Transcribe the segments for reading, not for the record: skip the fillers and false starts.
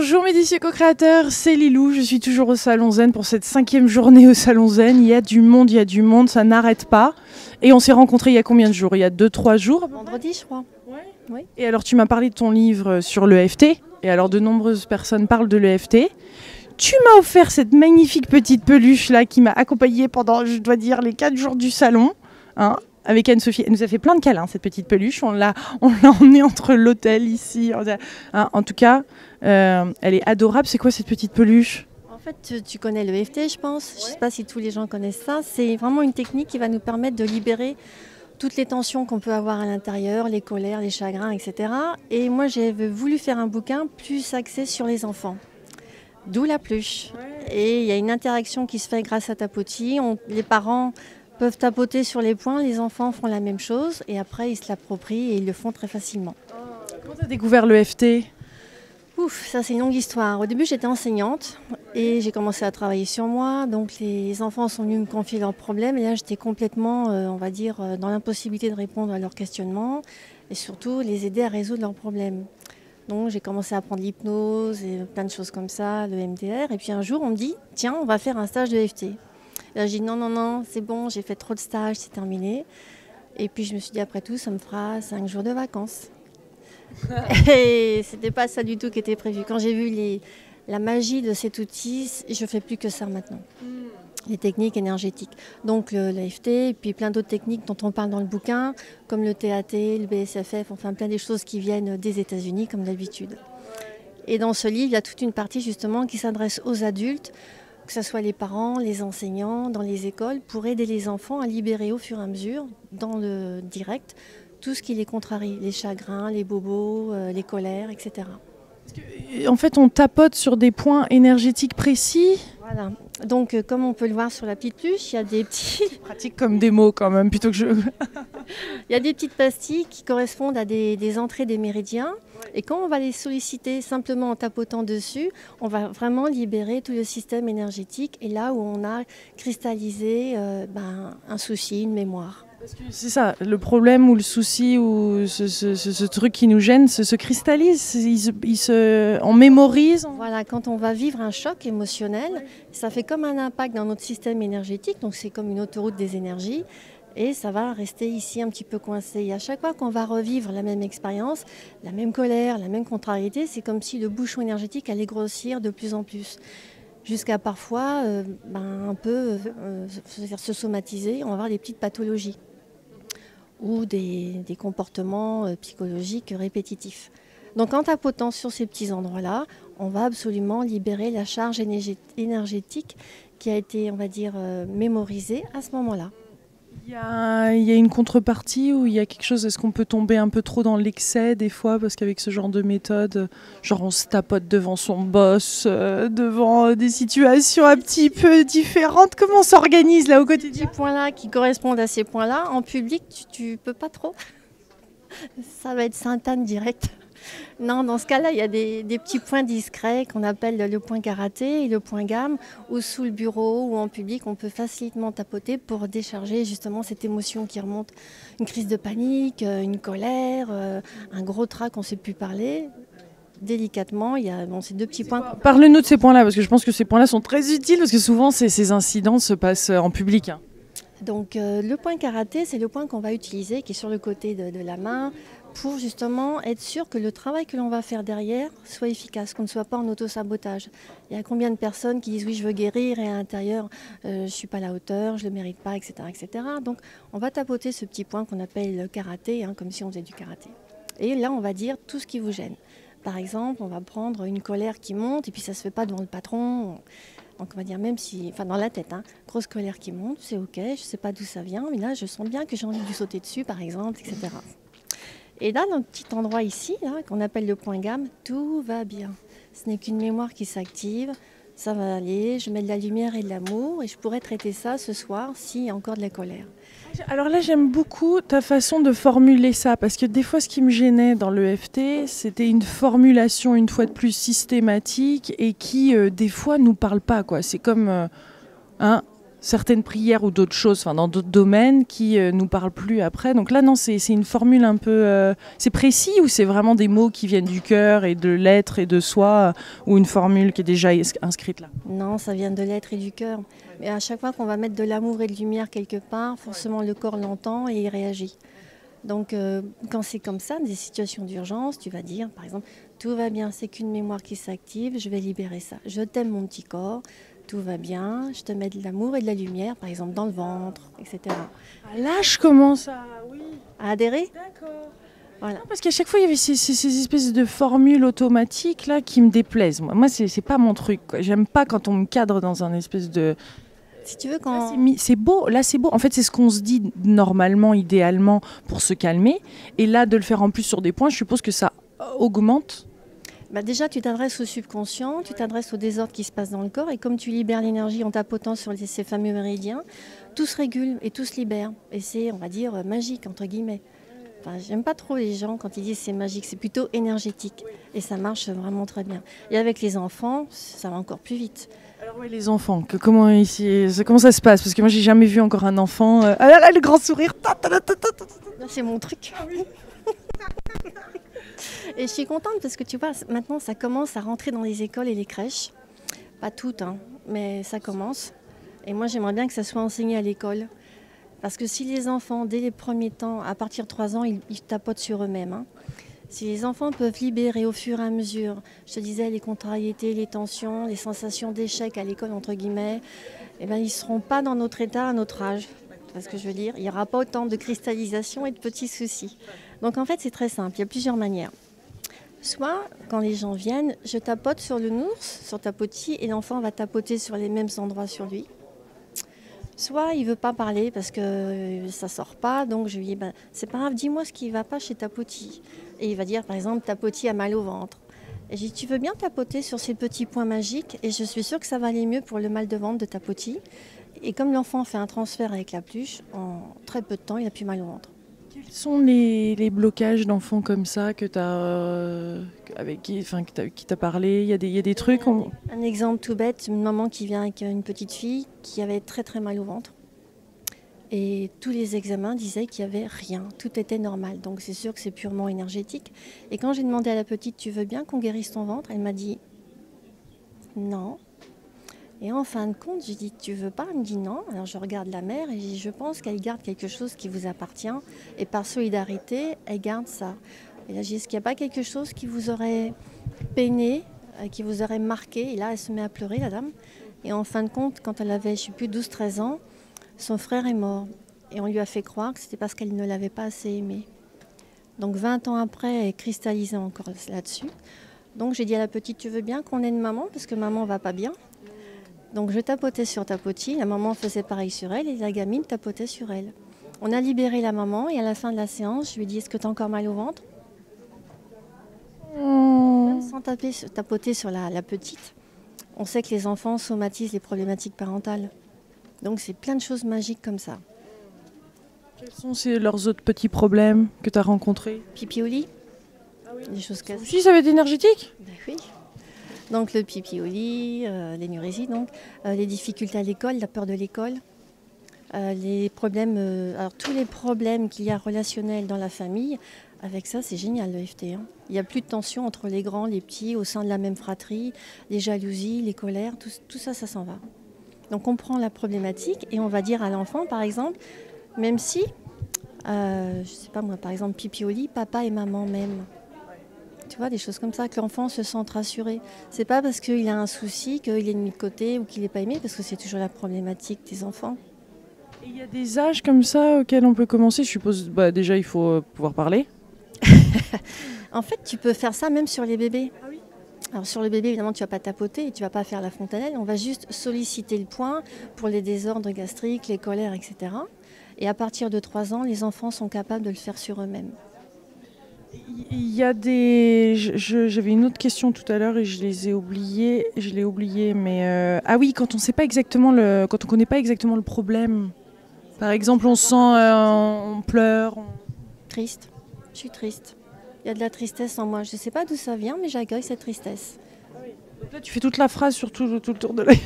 Bonjour mes délicieux co-créateurs, c'est Lilou, je suis toujours au Salon Zen pour cette 5e journée au Salon Zen. Il y a du monde, ça n'arrête pas. Et on s'est rencontrés il y a combien de jours? Il y a 2-3 jours? Vendredi, je crois. Ouais. Oui. Et alors tu m'as parlé de ton livre sur l'EFT, et alors de nombreuses personnes parlent de l'EFT. Tu m'as offert cette magnifique petite peluche là qui m'a accompagnée pendant, je dois dire, les 4 jours du salon. Hein, avec Anne-Sophie. Elle nous a fait plein de câlins, cette petite peluche. On l'a emmenée entre l'hôtel ici. Hein, en tout cas, elle est adorable. C'est quoi cette petite peluche? En fait, tu connais le EFT, je pense. Je ne sais pas si tous les gens connaissent ça. C'est vraiment une technique qui va nous permettre de libérer toutes les tensions qu'on peut avoir à l'intérieur, les colères, les chagrins, etc. Et moi, j'ai voulu faire un bouquin plus axé sur les enfants. D'où la peluche. Ouais. Et il y a une interaction qui se fait grâce à Tapoti. Les parents peuvent tapoter sur les points, les enfants font la même chose et après ils se l'approprient et ils le font très facilement. Comment tu as découvert l'EFT? Ouf, ça c'est une longue histoire. Au début j'étais enseignante et j'ai commencé à travailler sur moi, donc les enfants sont venus me confier leurs problèmes et là j'étais complètement, on va dire, dans l'impossibilité de répondre à leurs questionnements et surtout les aider à résoudre leurs problèmes. Donc j'ai commencé à apprendre l'hypnose et plein de choses comme ça, le MDR, et puis un jour on me dit tiens on va faire un stage de EFT. Là, j'ai dit non, c'est bon, j'ai fait trop de stages, c'est terminé. Et puis je me suis dit après tout, ça me fera 5 jours de vacances. Et c'était pas ça du tout qui était prévu. Quand j'ai vu la magie de cet outil, je fais plus que ça maintenant. Les techniques énergétiques. Donc l'EFT, et puis plein d'autres techniques dont on parle dans le bouquin, comme le TAT, le BSFF, enfin plein des choses qui viennent des États-Unis comme d'habitude. Et dans ce livre, il y a toute une partie justement qui s'adresse aux adultes, que ce soit les parents, les enseignants, dans les écoles, pour aider les enfants à libérer au fur et à mesure, dans le direct, tout ce qui les contrarie, les chagrins, les bobos, les colères, etc. En fait, on tapote sur des points énergétiques précis. Voilà. Donc, comme on peut le voir sur la petite peluche, il y a des petits... Pratique comme des mots quand même, plutôt que je... Il y a des petites pastilles qui correspondent à des entrées des méridiens. Et quand on va les solliciter simplement en tapotant dessus, on va vraiment libérer tout le système énergétique. Et là où on a cristallisé un souci, une mémoire. C'est ça, le problème ou le souci ou ce truc qui nous gêne se cristallise, on mémorise. Voilà, quand on va vivre un choc émotionnel, ça fait comme un impact dans notre système énergétique, donc c'est comme une autoroute des énergies, et ça va rester ici un petit peu coincé. Et à chaque fois qu'on va revivre la même expérience, la même colère, la même contrariété, c'est comme si le bouchon énergétique allait grossir de plus en plus. Jusqu'à parfois un peu se somatiser, on va avoir des petites pathologies ou des comportements psychologiques répétitifs. Donc en tapotant sur ces petits endroits-là, on va absolument libérer la charge énergétique qui a été, on va dire, mémorisée à ce moment-là. Il y a une contrepartie ou il y a quelque chose, est-ce qu'on peut tomber un peu trop dans l'excès des fois, parce qu'avec ce genre de méthode, genre on se tapote devant son boss, devant des situations un petit peu différentes, comment on s'organise là au quotidien? Ces points-là qui correspondent à ces points-là, en public, tu peux pas trop. Ça va être Sainte-Anne direct. Non, dans ce cas-là, il y a des petits points discrets qu'on appelle le point karaté et le point gamme, où sous le bureau ou en public, on peut facilement tapoter pour décharger justement cette émotion qui remonte. Une crise de panique, une colère, un gros trac, on ne sait plus parler. Délicatement, il y a ces deux petits points. Parle-nous de ces points-là, parce que je pense que ces points-là sont très utiles, parce que souvent ces incidents se passent en public. Hein. Donc le point karaté, c'est le point qu'on va utiliser, qui est sur le côté de la main, pour justement être sûr que le travail que l'on va faire derrière soit efficace, qu'on ne soit pas en auto-sabotage. Il y a combien de personnes qui disent oui je veux guérir et à l'intérieur je ne suis pas à la hauteur, je ne le mérite pas, etc., etc. Donc on va tapoter ce petit point qu'on appelle le karaté, comme si on faisait du karaté. Et là on va dire tout ce qui vous gêne. Par exemple, on va prendre une colère qui monte et puis ça ne se fait pas devant le patron. Donc on va dire même si, enfin dans la tête, grosse colère qui monte, c'est ok, je ne sais pas d'où ça vient, mais là je sens bien que j'ai envie de lui sauter dessus par exemple, etc. Et là, dans le petit endroit ici, qu'on appelle le point gamme, tout va bien. Ce n'est qu'une mémoire qui s'active, ça va aller, je mets de la lumière et de l'amour et je pourrais traiter ça ce soir s'il y a encore de la colère. Alors là, j'aime beaucoup ta façon de formuler ça, parce que des fois, ce qui me gênait dans l'EFT, c'était une formulation, une fois de plus, systématique et qui, des fois, nous parle pas, quoi. C'est comme... certaines prières ou d'autres choses, dans d'autres domaines qui nous parlent plus après. Donc là, non, c'est une formule un peu... c'est précis ou c'est vraiment des mots qui viennent du cœur et de l'être et de soi ou une formule qui est déjà inscrite là? Non, ça vient de l'être et du cœur. Mais à chaque fois qu'on va mettre de l'amour et de lumière quelque part, forcément le corps l'entend et il réagit. Donc quand c'est comme ça, des situations d'urgence, tu vas dire, par exemple, tout va bien, c'est qu'une mémoire qui s'active, je vais libérer ça. Je t'aime mon petit corps, tout va bien, je te mets de l'amour et de la lumière, par exemple dans le ventre, etc. Ah, là, je commence À adhérer. D'accord. Voilà. Non, parce qu'à chaque fois, il y avait ces espèces de formules automatiques là qui me déplaisent. Moi c'est pas mon truc, quoi. J'aime pas quand on me cadre dans un espèce de... Si tu veux, quand... C'est beau, là c'est beau. En fait, c'est ce qu'on se dit normalement, idéalement, pour se calmer. Et là, de le faire en plus sur des points, je suppose que ça augmente. Déjà, tu t'adresses au subconscient, tu t'adresses au désordre qui se passe dans le corps. Et comme tu libères l'énergie en tapotant sur ces fameux méridiens, tout se régule et tout se libère. Et c'est, on va dire, magique, entre guillemets. Enfin, j'aime pas trop les gens quand ils disent c'est magique, c'est plutôt énergétique. Et ça marche vraiment très bien. Et avec les enfants, ça va encore plus vite. Alors oui, les enfants, comment ça se passe? Parce que moi, j'ai jamais vu encore un enfant. Ah là là, le grand sourire. Là, c'est mon truc. Et je suis contente parce que tu vois, maintenant, ça commence à rentrer dans les écoles et les crèches. Pas toutes, hein, mais ça commence. Et moi, j'aimerais bien que ça soit enseigné à l'école. Parce que si les enfants, dès les premiers temps, à partir de 3 ans, ils tapotent sur eux-mêmes, hein. Si les enfants peuvent libérer au fur et à mesure, je te disais, les contrariétés, les tensions, les sensations d'échec à l'école, entre guillemets, eh ben, ils ne seront pas dans notre état à notre âge. Tu vois ce que je veux dire? Il n'y aura pas autant de cristallisation et de petits soucis. Donc en fait, c'est très simple, il y a plusieurs manières. Soit, quand les gens viennent, je tapote sur le nours, sur tapotis, et l'enfant va tapoter sur les mêmes endroits sur lui. Soit il ne veut pas parler parce que ça ne sort pas, donc je lui dis, c'est pas grave, dis-moi ce qui ne va pas chez Tapoti. Et il va dire, par exemple, Tapoti a mal au ventre. Et je dis, tu veux bien tapoter sur ces petits points magiques? Et je suis sûre que ça va aller mieux pour le mal de ventre de Tapoti. Et comme l'enfant fait un transfert avec la pluche, en très peu de temps, il n'a plus mal au ventre. Quels sont les blocages d'enfants comme ça que qui t'a parlé? Il y a des trucs Un exemple tout bête, une maman qui vient avec une petite fille qui avait très très mal au ventre. Et tous les examens disaient qu'il n'y avait rien, tout était normal. Donc c'est sûr que c'est purement énergétique. Et quand j'ai demandé à la petite, tu veux bien qu'on guérisse ton ventre? Elle m'a dit non. Et en fin de compte, j'ai dit, tu veux pas? Elle me dit non. Alors je regarde la mère et je dis, je pense qu'elle garde quelque chose qui vous appartient. Et par solidarité, elle garde ça. Et là, j'ai dit, est-ce qu'il n'y a pas quelque chose qui vous aurait peiné, qui vous aurait marqué? Et là, elle se met à pleurer, la dame. Et en fin de compte, quand elle avait, je ne sais plus, 12-13 ans, son frère est mort. Et on lui a fait croire que c'était parce qu'elle ne l'avait pas assez aimé. Donc 20 ans après, elle est cristallisée encore là-dessus. Donc j'ai dit à la petite, tu veux bien qu'on aide maman? Parce que maman va pas bien. Donc je tapotais sur Tapoti, la maman faisait pareil sur elle et la gamine tapotait sur elle. On a libéré la maman et à la fin de la séance, je lui ai dit, est-ce que tu as encore mal au ventre? Même sans tapoter sur la petite, on sait que les enfants somatisent les problématiques parentales. Donc c'est plein de choses magiques comme ça. Quels sont leurs autres petits problèmes que tu as rencontrés? Pipi au lit, des choses comme ça. Si, ça va être énergétique? Oui. Donc le pipi au lit, l'énurésie, donc les difficultés à l'école, la peur de l'école, les problèmes, alors tous les problèmes qu'il y a relationnels dans la famille. Avec ça, c'est génial l'EFT. Hein. Il n'y a plus de tension entre les grands, les petits, au sein de la même fratrie, les jalousies, les colères, tout ça, ça s'en va. Donc on prend la problématique et on va dire à l'enfant, par exemple, même si, je ne sais pas moi, par exemple, pipi au lit, papa et maman m'aiment. Tu vois, des choses comme ça, que l'enfant se sente rassuré. C'est pas parce qu'il a un souci qu'il est mis de côté ou qu'il n'est pas aimé, parce que c'est toujours la problématique des enfants. Et il y a des âges comme ça auxquels on peut commencer? Je suppose, déjà, il faut pouvoir parler. En fait, tu peux faire ça même sur les bébés. Ah oui. Alors sur le bébé, évidemment, tu ne vas pas tapoter et tu ne vas pas faire la fontanelle. On va juste solliciter le point pour les désordres gastriques, les colères, etc. Et à partir de 3 ans, les enfants sont capables de le faire sur eux-mêmes. Il y a des... J'avais une autre question tout à l'heure et je l'ai oubliée, mais... Ah oui, quand on sait pas exactement quand on connaît pas exactement le problème. Par exemple, on sent, on pleure. Triste. Je suis triste. Il y a de la tristesse en moi. Je ne sais pas d'où ça vient, mais j'accueille cette tristesse. Donc là, tu fais toute la phrase sur tout le tour de l'œil.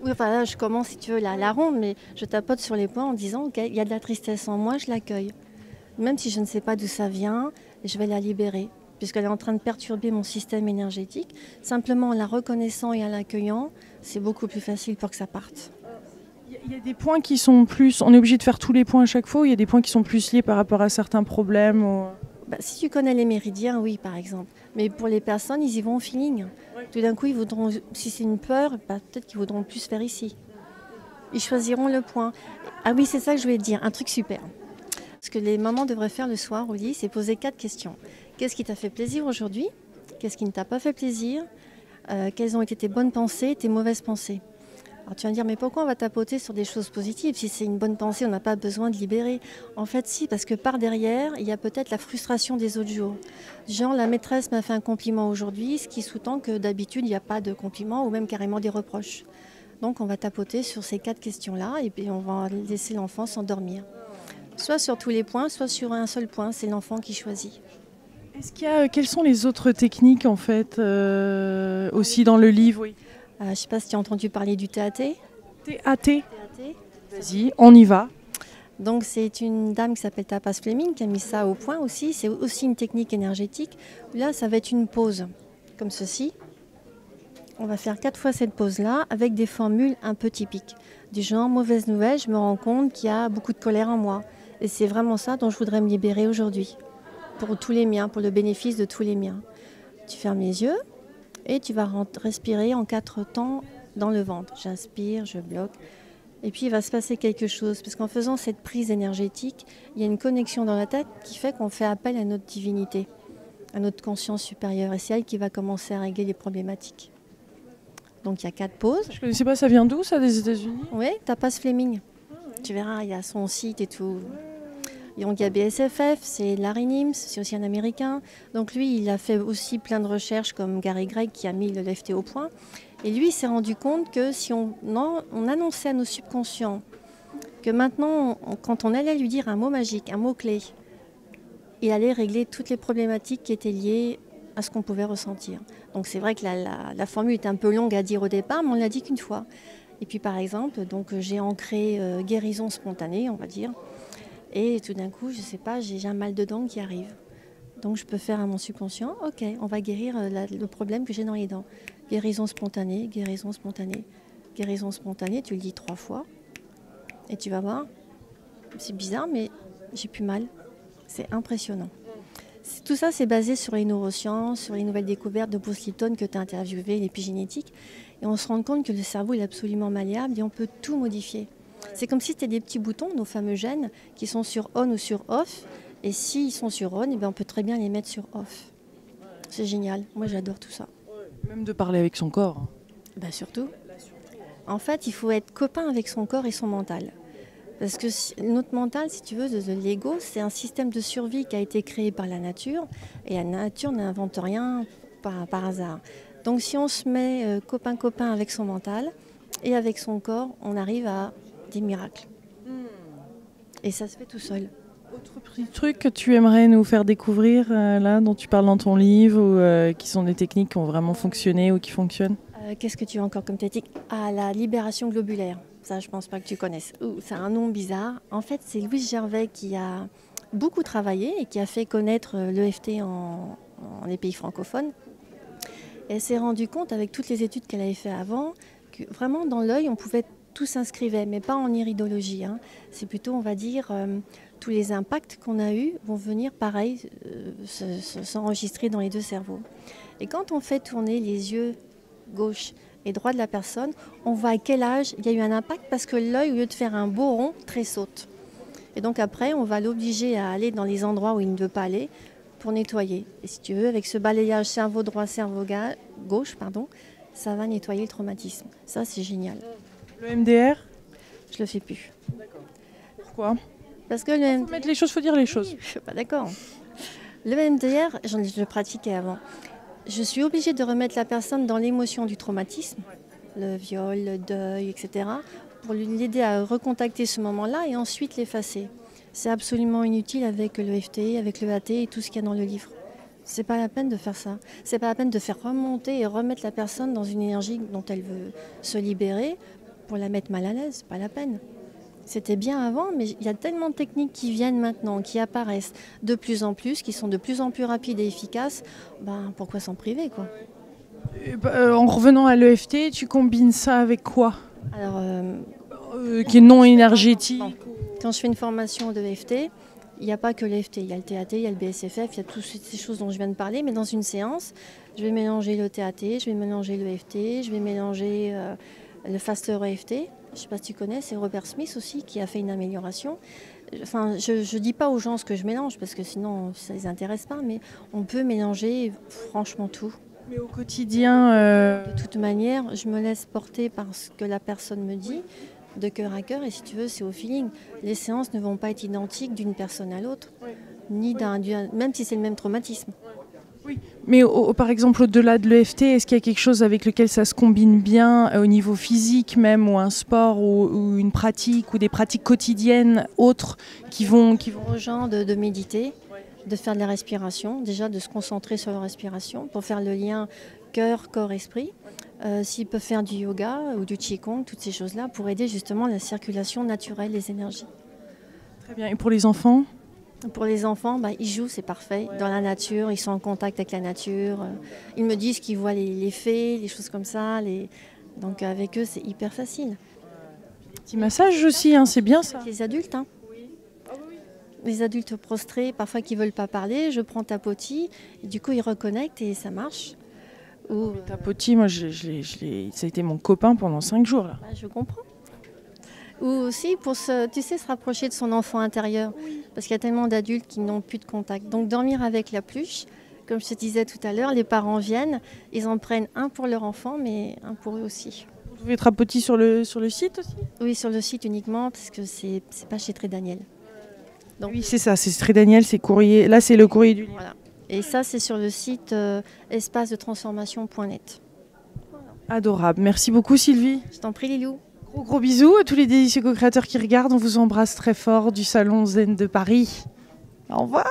Oui, enfin là, je commence, si tu veux, la ronde, mais je tapote sur les points en disant, OK, il y a de la tristesse en moi, je l'accueille. Même si je ne sais pas d'où ça vient, je vais la libérer, puisqu'elle est en train de perturber mon système énergétique. Simplement en la reconnaissant et en l'accueillant, c'est beaucoup plus facile pour que ça parte. Il y a des points qui sont plus... On est obligé de faire tous les points à chaque fois ou il y a des points qui sont plus liés par rapport à certains problèmes ou... Si tu connais les méridiens, oui, par exemple. Mais pour les personnes, ils y vont au feeling. Tout d'un coup, ils voudront, si c'est une peur, peut-être qu'ils voudront plus faire ici. Ils choisiront le point. Ah oui, c'est ça que je voulais te dire, un truc super. Ce que les mamans devraient faire le soir au lit, c'est poser 4 questions. Qu'est-ce qui t'a fait plaisir aujourd'hui? Qu'est-ce qui ne t'a pas fait plaisir? Quelles ont été tes bonnes pensées, tes mauvaises pensées? Alors tu vas me dire, mais pourquoi on va tapoter sur des choses positives? Si c'est une bonne pensée, on n'a pas besoin de libérer. En fait, si, parce que par derrière, il y a peut-être la frustration des autres jours. Genre, la maîtresse m'a fait un compliment aujourd'hui, ce qui sous-tend que d'habitude, il n'y a pas de compliment ou même carrément des reproches. Donc, on va tapoter sur ces 4 questions-là et puis on va laisser l'enfant s'endormir. Soit sur tous les points, soit sur un seul point, c'est l'enfant qui choisit. Quelles sont les autres techniques en fait aussi dans le livre? Oui. Je ne sais pas si tu as entendu parler du TAT. TAT. TAT. Vas-y, on y va. Donc c'est une dame qui s'appelle Tapas Fleming qui a mis ça au point aussi. C'est aussi une technique énergétique. Là, ça va être une pause, comme ceci. On va faire 4 fois cette pause-là avec des formules un peu typiques. Du genre, mauvaise nouvelle, je me rends compte qu'il y a beaucoup de colère en moi. Et c'est vraiment ça dont je voudrais me libérer aujourd'hui. Pour tous les miens, pour le bénéfice de tous les miens. Tu fermes les yeux et tu vas respirer en 4 temps dans le ventre. J'inspire, je bloque. Et puis il va se passer quelque chose. Parce qu'en faisant cette prise énergétique, il y a une connexion dans la tête qui fait qu'on fait appel à notre divinité, à notre conscience supérieure. Et c'est elle qui va commencer à régler les problématiques. Donc il y a 4 pauses. Je ne connaissais pas, ça vient d'où ça, des États-Unis? Oui, Tapas Fleming. Tu verras, il y a son site et tout. Et donc il y a BSFF, c'est Larry Nims, c'est aussi un Américain. Donc lui, il a fait aussi plein de recherches comme Gary Gregg qui a mis le l'EFT au point. Et lui, il s'est rendu compte que si on annonçait à nos subconscients que maintenant, quand on allait lui dire un mot magique, un mot-clé, il allait régler toutes les problématiques qui étaient liées à ce qu'on pouvait ressentir. Donc c'est vrai que la formule est un peu longue à dire au départ, mais on ne l'a dit qu'une fois. Et puis par exemple, donc j'ai ancré guérison spontanée, on va dire. Et tout d'un coup, je ne sais pas, j'ai un mal de dents qui arrive. Donc je peux faire à mon subconscient, ok, on va guérir le problème que j'ai dans les dents. Guérison spontanée, guérison spontanée, guérison spontanée, tu le dis 3 fois. Et tu vas voir, c'est bizarre, mais j'ai plus mal. C'est impressionnant. Tout ça, c'est basé sur les neurosciences, sur les nouvelles découvertes de Bruce Lipton que tu as interviewé, l'épigénétique. Et on se rend compte que le cerveau est absolument malléable et on peut tout modifier. C'est comme si c'était des petits boutons, nos fameux gènes, qui sont sur on ou sur off. Et s'ils sont sur on, eh bien, on peut très bien les mettre sur off. C'est génial. Moi, j'adore tout ça. Même de parler avec son corps. Ben, surtout. En fait, il faut être copain avec son corps et son mental. Parce que notre mental, si tu veux, l'ego, c'est un système de survie qui a été créé par la nature. Et la nature n'invente rien par hasard. Donc si on se met copain-copain avec son mental et avec son corps, on arrive à des miracles. Et ça se fait tout seul. Autre petit truc que tu aimerais nous faire découvrir, là, dont tu parles dans ton livre, ou qui sont des techniques qui ont vraiment fonctionné ou qui fonctionnent? Qu'est-ce que tu as encore comme technique? Ah, la libération globulaire. Ça, je ne pense pas que tu connaisses. C'est un nom bizarre. En fait, c'est Louise Gervais qui a beaucoup travaillé et qui a fait connaître l'EFT en les pays francophones. Et elle s'est rendue compte, avec toutes les études qu'elle avait fait avant, que vraiment dans l'œil, on pouvait tout s'inscrivait, mais pas en iridologie. C'est plutôt, on va dire, tous les impacts qu'on a eus vont venir, pareil, s'enregistrer dans les 2 cerveaux. Et quand on fait tourner les yeux gauche et droit de la personne, on voit à quel âge il y a eu un impact, parce que l'œil, au lieu de faire un beau rond, tressaute. Et donc après, on va l'obliger à aller dans les endroits où il ne veut pas aller pour nettoyer. Et si tu veux, avec ce balayage cerveau droit, cerveau gauche, ça va nettoyer le traumatisme. Ça, c'est génial. Le MDR? Je le fais plus. D'accord. Pourquoi? Parce que le faut mettre les choses, faut dire les choses. Oui, je suis pas d'accord. Le MDR, je le pratiquais avant. Je suis obligée de remettre la personne dans l'émotion du traumatisme, le viol, le deuil, etc., pour l'aider à recontacter ce moment-là et ensuite l'effacer. C'est absolument inutile avec le FT, avec le AT et tout ce qu'il y a dans le livre. C'est pas la peine de faire ça. C'est pas la peine de faire remonter et remettre la personne dans une énergie dont elle veut se libérer pour la mettre mal à l'aise, pas la peine. C'était bien avant, mais il y a tellement de techniques qui viennent maintenant, qui apparaissent de plus en plus, qui sont de plus en plus rapides et efficaces. Ben, pourquoi s'en priver, quoi? En revenant à l'EFT, tu combines ça avec quoi? Alors, qui est non énergétique? quand je fais une formation de EFT, il n'y a pas que l'EFT, il y a le TAT, il y a le BSFF, il y a toutes ces choses dont je viens de parler, mais dans une séance, je vais mélanger le TAT, je vais mélanger l'EFT, je vais mélanger le Faster EFT. Je ne sais pas si tu connais, c'est Robert Smith aussi qui a fait une amélioration. Enfin, je ne dis pas aux gens ce que je mélange parce que sinon ça ne les intéresse pas, mais on peut mélanger franchement tout. Mais au quotidien... De toute manière, je me laisse porter par ce que la personne me dit, de cœur à cœur, et si tu veux, c'est au feeling. Les séances ne vont pas être identiques d'une personne à l'autre, ni même si c'est le même traumatisme. Oui, mais par exemple, au-delà de l'EFT, est-ce qu'il y a quelque chose avec lequel ça se combine bien au niveau physique même, ou un sport, ou une pratique, ou des pratiques quotidiennes autres qui vont... Aux gens de méditer, de faire de la respiration, déjà de se concentrer sur la respiration pour faire le lien cœur, corps, esprit. S'ils peuvent faire du yoga ou du qigong, toutes ces choses-là, pour aider justement la circulation naturelle des énergies. Très bien. Et pour les enfants ? Pour les enfants, ils jouent, c'est parfait. Dans la nature, ils sont en contact avec la nature. Ils me disent qu'ils voient les fées, les choses comme ça. Donc avec eux, c'est hyper facile. Petit massage aussi, hein, c'est bien ça. Les adultes, hein. Les adultes prostrés, parfois qui ne veulent pas parler, je prends Tapoti, et du coup ils reconnectent et ça marche. Tapoti, moi, ça a été mon copain pendant 5 jours. Là. Je comprends. Ou aussi pour se rapprocher de son enfant intérieur, parce qu'il y a tellement d'adultes qui n'ont plus de contact. Donc dormir avec la pluche, comme je te disais tout à l'heure, les parents viennent, ils en prennent un pour leur enfant, mais un pour eux aussi. Vous pouvez Tapoti sur le site aussi ? Oui, sur le site uniquement, parce que c'est pas chez Très Daniel. Donc, oui, c'est ça, c'est Très Daniel, c'est courrier. Là, c'est le courrier du livre. Voilà. Et ça, c'est sur le site espacedetransformation.net. Adorable. Merci beaucoup, Sylvie. Je t'en prie, Lilou. Gros bisous à tous les délicieux co-créateurs qui regardent. On vous embrasse très fort du Salon Zen de Paris. Au revoir.